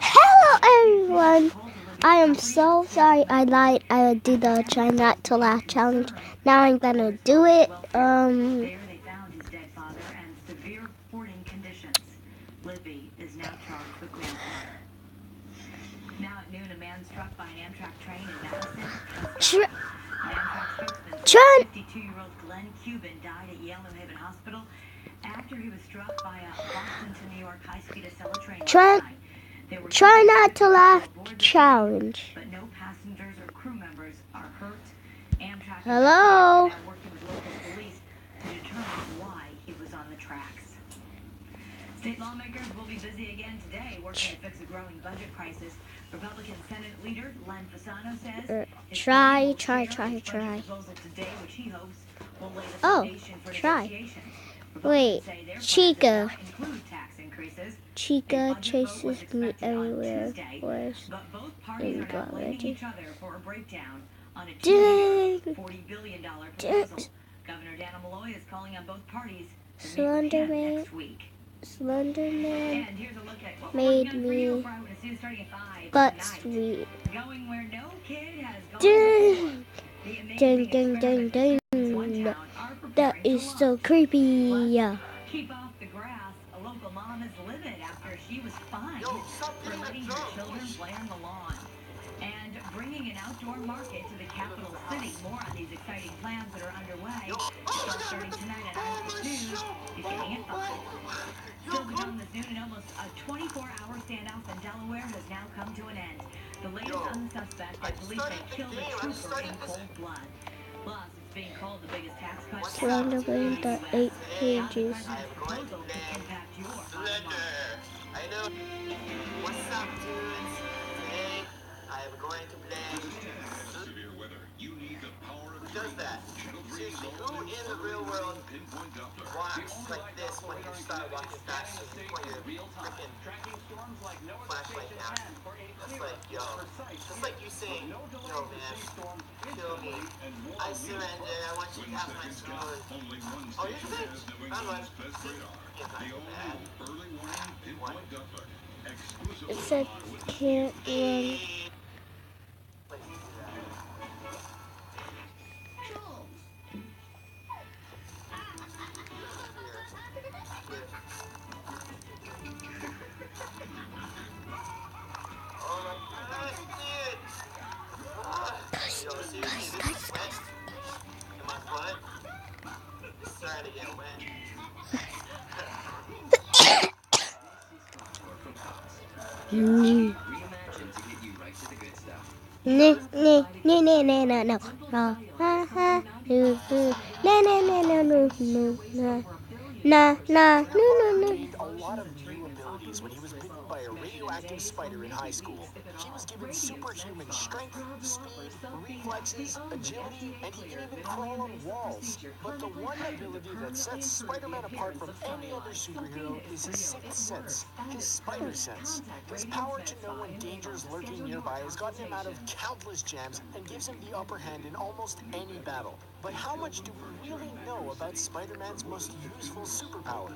Hello everyone, I am so sorry I lied. I would do the try not to laugh challenge. Now I'm gonna do it. There they found his dead father and severe hoarding conditions. Libby is now charged with manslaughter. Now at noon, a man struck by an Amtrak train in Madison. Amtrak spokesman 52-year-old Glenn Cuban died at Yale New Haven Hospital after he was struck by a Boston to New York high-speed Acela train last night. Try not to laugh challenge. But no passengers or crew members are hurt. Amtrak Hello. is now working with local police to determine why he was on the tracks. State lawmakers will be busy again today working to fix a growing budget crisis. Republican Senate leader Len Fasano says Try. Wait, Chica chases me everywhere. Where's in already? Dang. Governor Dana Malloy is calling on both parties to Slenderman. next week. Slenderman And here's a look at what made we're working on for you me for Eyewitness News starting at 5 but tonight. sweet. Going where no kid has gone Dang. before. Dang. That is so creepy. Keep off the grass. A local mom is livid after she was fined for letting her children play on the lawn. And bringing an outdoor market to the capital city. More on these exciting plans that are underway. Starting tonight at Eyewitness News. If you can't find Still to come this noon, and almost a 24-hour standoff in Delaware has now come to an end. The latest on the suspect that police say killed a trooper in cold blood. Plus, it's being called the biggest tax cut. Slenderman, the 8 pages. Proposal to impact your bottom line. I know. What's up, dudes? Today, I am going to play. Severe weather. You need the power of Who does that? Seriously, who in the real world walks like this when you start walking fast and you point your freaking flashlight down? That's like, yo. That's like you saying, yo, man, kill me. I surrender. I want you to have my sword. Oh, you're sick? I'm like, it's not so bad. What? It said can't run. Gained a lot of new abilities when he was bitten by a radioactive spider in high school. He was given superhuman strength, speed, reflexes, agility, and he can even crawl on walls. But the one ability that sets Spider-Man apart from any other superhero is his sixth sense, his spider sense. His power to know when danger is lurking nearby has gotten him out of countless jams and gives him the upper hand in almost any battle. But how much do we really know about Spider-Man's most useful superpower?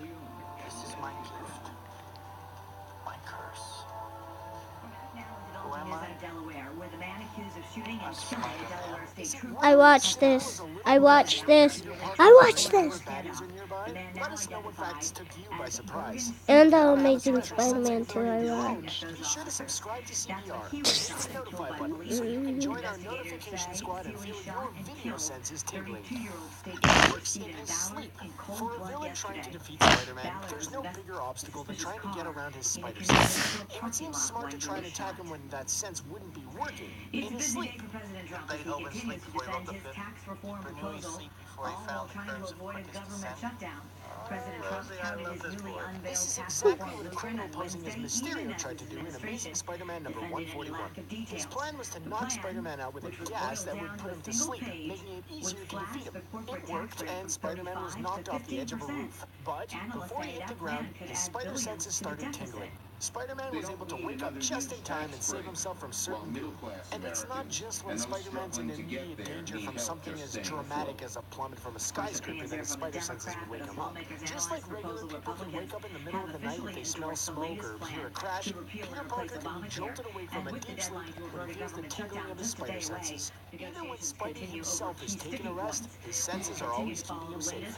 This is my gift. My curse. Who am I? Delaware, where the man accused of shooting and killing a Delaware state trooper. I watched this. Let us know what facts took you by surprise. And the Amazing Spider-Man 2 I watched. Be sure to subscribe to CBR. Hit the notify button so you can join our notification squad and feel your video senses tingling. Work scene is sleep. For a villain trying to defeat Spider-Man, there's no bigger obstacle than trying to get around his spider sense. It would seem smart to try and attack him when that sense wouldn't be working. In his sleep. President Trump continues to defend his tax reform proposal, all while trying to avoid a government shutdown. President Trump touted his newly unveiled This is tax exactly reform what the blueprint criminal on posing as Wednesday, even Mysterio as tried to his do in Amazing administration Spider-Man number defended in 141. lack of details. His plan was to The knock plan, Spider-Man out with a which would gas boil that would down put to him a to single sleep, page, making it would easier to slash defeat him. the corporate It tax worked, rate and from Spider-Man was 35 knocked to off the edge of a 15%. roof. But Analysts before he say hit the that ground, plan could his add spider billions senses to the started deficit. tingling. Spider-Man was able to wake up just in time and save himself from certain doom. And it's not just when Spider-Man's in immediate danger from something as dramatic as a plummet from a skyscraper that his spider senses would wake him up. Just like regular people can wake up in the middle of the night if they smell smoke or hear a crash, Peter Parker can be jolted awake from a deep sleep when he feels the tingling of his spider senses. Even when Spidey himself is taking a rest, his senses are always keeping him safe.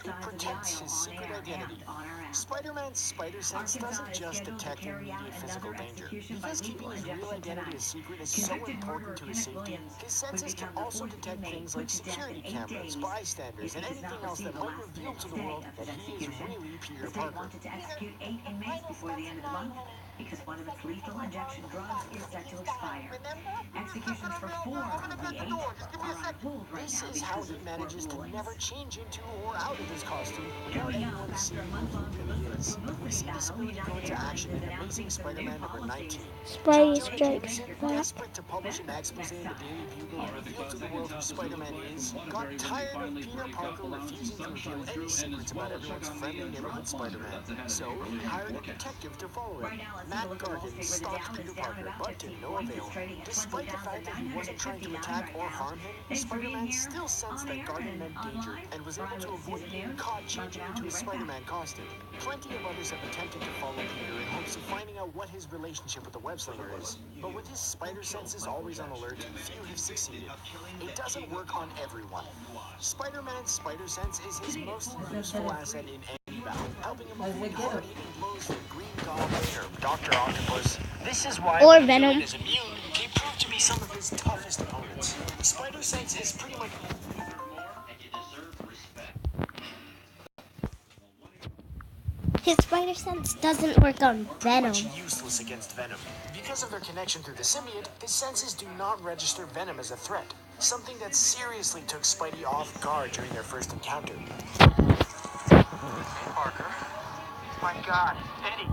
It protects his secret identity. Spider-Man's spider sense doesn't just detect immediate physical danger. Because keeping his real identity a secret is so important to his safety, his senses can also detect things like security cameras, bystanders, and anything else that might reveal to the world that he is really Peter Parker. Wanted to execute 8 inmates before the end of the month because one of its lethal injection drugs is set to expire. Executions for 4 of the 8 are on hold right This now is how because he of manages to court never change into or out of his costume without Coming up, anyone after seeing a who month-long he really is. publicity We see this battle, ability go into action in Amazing Spider-Man number 19. Spidey Jonah Strikes Jameson, Back. desperate to publish an expose in the Daily Bugle and reveal to the world who Spider-Man is, got tired of Peter Parker refusing to reveal any secrets about everyone's friendly neighborhood Spider-Man. So he hired a detective to follow him. Matt Gargan stalked Peter Parker, but to no avail. Despite the fact that he wasn't trying to attack or harm him, Spider-Man still sensed that Gargan meant danger and was able to avoid being caught changing into his Spider-Man costume. Plenty of others have attempted to follow Peter in hopes of finding out what his relationship with the web-slinger is. But with his spider senses always on alert, few have succeeded. It doesn't work on everyone. Spider-Man's spider sense is his most useful asset in any battle, helping him avoid hard-hitting blows from Green Goblin or Dr. Octopus. This is why Or when a Venom. villain is immune, they prove to be some of his toughest opponents. Spider sense is pretty much His spider sense doesn't work on Venom. useless against Venom. Because of their connection through the symbiote, his senses do not register Venom as a threat, something that seriously took Spidey off guard during their first encounter. Hey, Parker. My God, Eddie.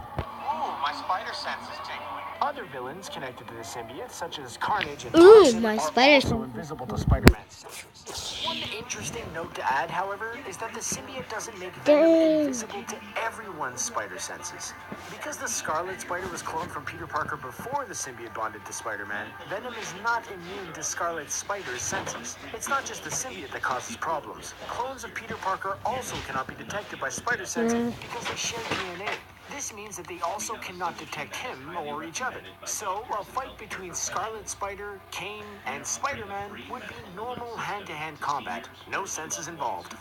Ooh, my spider sense is tingling. Other villains connected to the symbiote, such as Carnage and Ooh, Toxin, my are spider also sense. invisible to Spider-Man's senses. One interesting note to add, however, is that the symbiote doesn't make Venom Dang. invisible to everyone's spider senses. Because the Scarlet Spider was cloned from Peter Parker before the symbiote bonded to Spider-Man, Venom is not immune to Scarlet Spider's senses. It's not just the symbiote that causes problems. Clones of Peter Parker also cannot be detected by spider sense because they share DNA. This means that they also cannot detect him or each other. So, a fight between Scarlet Spider, Kane, and Spider-Man would be normal hand-to-hand combat. No senses involved.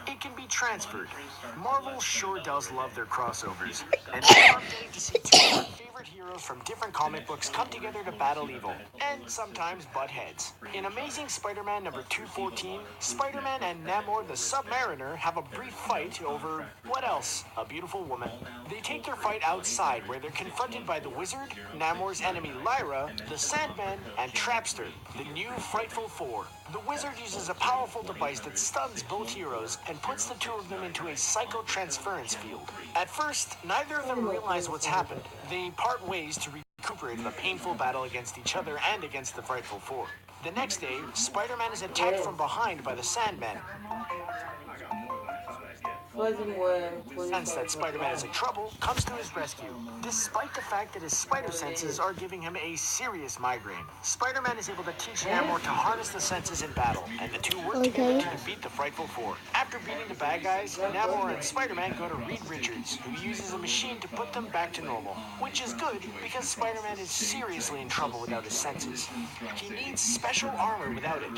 It can be transferred. Marvel sure does love their crossovers. And I'm getting to see two of our favorite heroes from different comic books come together to battle evil, and sometimes butt heads. In Amazing Spider-Man number 214, Spider-Man and Namor the Submariner have a brief fight over, what else? A beautiful woman. They take their fight outside where they're confronted by the Wizard, Namor's enemy Lyra, the Sandman, and Trapster, the new Frightful Four. The Wizard uses a powerful device that stuns both heroes and puts the two of them into a psychotransference field. At first, neither of them realize what's happened. They part ways to recuperate from a painful battle against each other and against the Frightful Four. The next day, Spider-Man is attacked from behind by the Sandman. Sense that Spider-Man is in trouble, comes to his rescue, despite the fact that his spider senses are giving him a serious migraine. Spider-Man is able to teach Namor to harness the senses in battle, and the two work together to defeat the Frightful Four. After beating the bad guys, Namor and Spider-Man go to Reed Richards, who uses a machine to put them back to normal, which is good because Spider-Man is seriously in trouble without his senses. He needs special armor without it.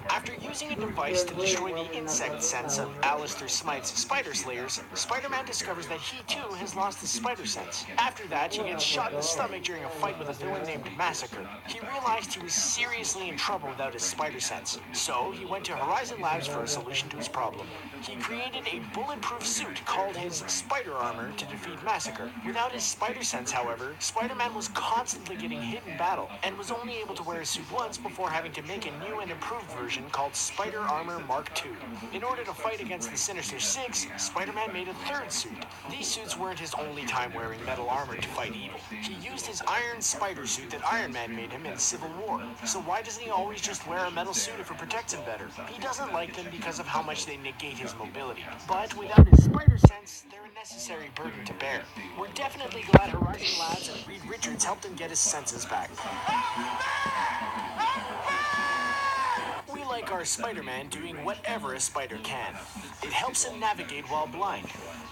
After using a device to destroy the insect sense of Alistair Smite's Spider Slayers, Spider-Man discovers that he too has lost his spider sense. After that, he gets shot in the stomach during a fight with a villain named Massacre. He realized he was seriously in trouble without his spider sense, so he went to Horizon Labs for a solution to his problem. He created a bulletproof suit called his Spider Armor to defeat Massacre. Without his spider sense, however, Spider-Man was constantly getting hit in battle and was only able to wear his suit once before having to make a new and improved version called Spider Armor Mark II. In order to fight against the Sinister Six, Spider-Man made a third suit. These suits weren't his only time wearing metal armor to fight evil. He used his iron spider suit that Iron Man made him in Civil War. So why doesn't he always just wear a metal suit if it protects him better? He doesn't like them because of how much they negate his mobility. But without his spider sense, they're a necessary burden to bear. We're definitely glad Horizon Labs and Reed Richards helped him get his senses back. We like our Spider-Man doing whatever a spider can. It helps him navigate while blind.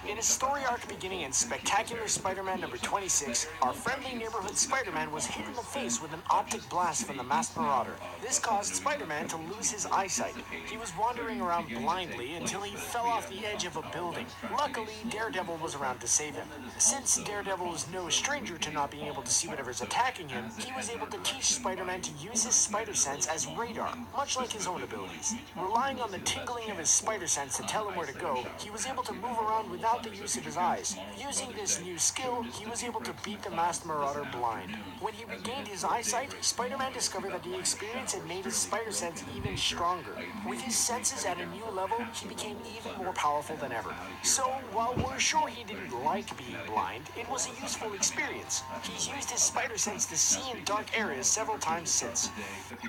In a story arc beginning in Spectacular Spider-Man number 26, our friendly neighborhood Spider-Man was hit in the face with an optic blast from the Masked Marauder. This caused Spider-Man to lose his eyesight. He was wandering around blindly until he fell off the edge of a building. Luckily, Daredevil was around to save him. Since Daredevil is no stranger to not being able to see whatever's attacking him, he was able to teach Spider-Man to use his spider sense as radar, much like his own abilities. Relying on the tingling of his spider sense to tell him where to go, he was able to move around without the use of his eyes. Using this new skill, he was able to beat the Masked Marauder blind. When he regained his eyesight, Spider-Man discovered that the experience had made his spider sense even stronger. With his senses at a new level, he became even more powerful than ever. So, while we're sure he didn't like being blind, it was a useful experience. He's used his spider sense to see in dark areas several times since.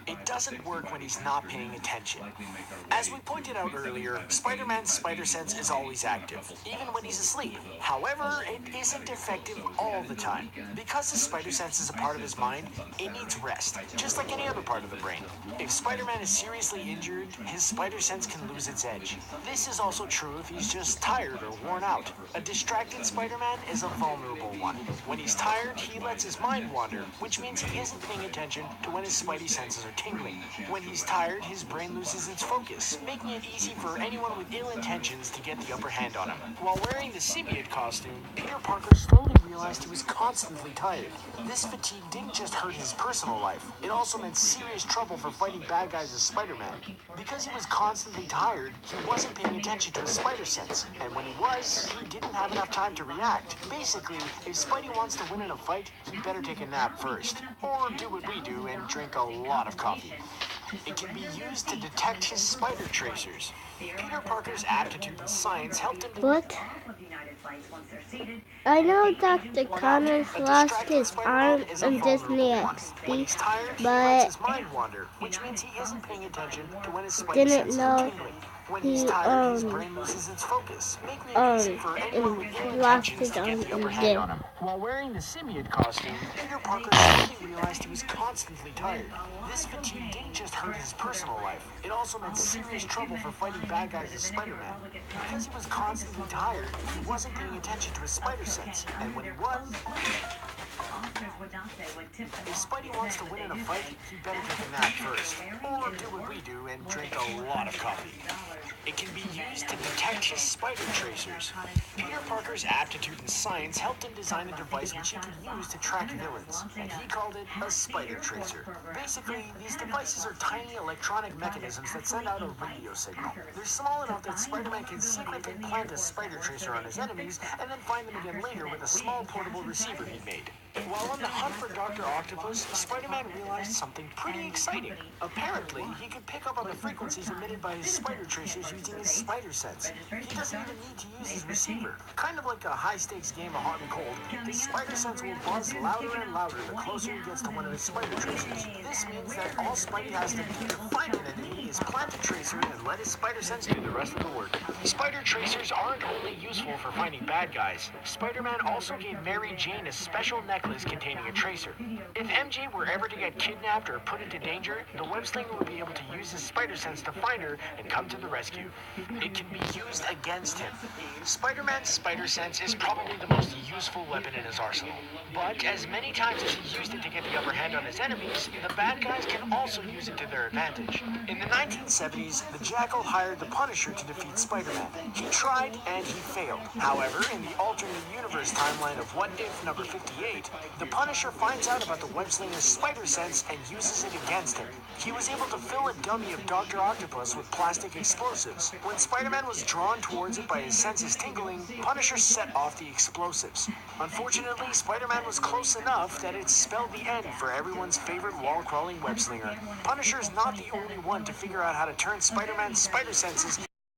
It doesn't work when he's not paying attention. As we pointed out earlier, Spider-Man's spider sense is always active, even when he's asleep. However, it isn't effective all the time. Because his spider sense is a part of his mind, it needs rest, just like any other part of the brain. If Spider-Man is seriously injured, his spider sense can lose its edge. This is also true if he's just tired or worn out. A distracted Spider-Man is a vulnerable one. When he's tired, he lets his mind wander, which means he isn't paying attention to when his spidey senses are tingling. When he's tired, his brain loses its focus, making it easy for anyone with ill intentions to get the upper hand on him. While wearing the symbiote costume, Peter Parker slowly realized he was constantly tired. This fatigue didn't just hurt his personal life, it also meant serious trouble for fighting bad guys as Spider-Man. Because he was constantly tired, he wasn't paying attention to his spider sense, and when he was, he didn't have enough time to react. Basically, if Spidey wants to win in a fight, he better take a nap first, or do what we do and drink a lot of coffee. It can be used to detect his spider tracers. Peter Parker's aptitude in science helped him to... What? I know Dr. Connors lost his arm in Disney XD, but which means he isn't paying attention to when his didn't know when he he's tired, his brain loses its focus, making it easy for anyone with ill lost intentions his to arm get the upper in hand on Disney. him. While wearing the symbiote costume, Peter Parker suddenly realized he was constantly tired. This fatigue didn't just hurt his personal life, it also meant serious trouble for fighting bad guys as Spider-Man. Because he was constantly tired, he wasn't paying attention to his spider sense, and when he was... If Spidey wants to win in a fight, he better take a nap first, or do what we do and drink a lot of coffee. It can be used to detect his spider tracers. Peter Parker's aptitude in science helped him design a device which he could use to track villains, and he called it a spider tracer. Basically, these devices are tiny electronic mechanisms that send out a radio signal. They're small enough that Spider-Man can secretly plant a spider tracer on his enemies and then find them again later with a small portable receiver he made. While on the hunt for Dr. Octopus, Spider-Man realized something pretty exciting. Apparently, he could pick up on the frequencies emitted by his spider tracers using his spider sense. He doesn't even need to use his receiver. Kind of like a high-stakes game of hot and cold, his spider sense will buzz louder and louder the closer he gets to one of his spider tracers. This means that all Spidey has to do to find an enemy is plant a tracer and let his spider sense do the rest of the work. Spider tracers aren't only useful for finding bad guys. Spider-Man also gave Mary Jane a special necklace containing a tracer. If MJ were ever to get kidnapped or put into danger, the web-slinger would be able to use his spider sense to find her and come to the rescue. It can be used against him. Spider-Man's spider sense is probably the most useful weapon in his arsenal. But as many times as he used it to get the upper hand on his enemies, the bad guys can also use it to their advantage. In the 1970s, the Jackal hired the Punisher to defeat Spider-Man. He tried and he failed. However, in the alternate universe timeline of What If number 58, the Punisher finds out about the web-slinger's spider sense and uses it against him. He was able to fill a dummy of Dr. Octopus with plastic explosives. When Spider-Man was drawn towards it by his senses tingling, Punisher set off the explosives. Unfortunately, Spider-Man was close enough that it spelled the end for everyone's favorite wall-crawling web-slinger. Punisher is not the only one to figure out how to turn Spider-Man's spider senses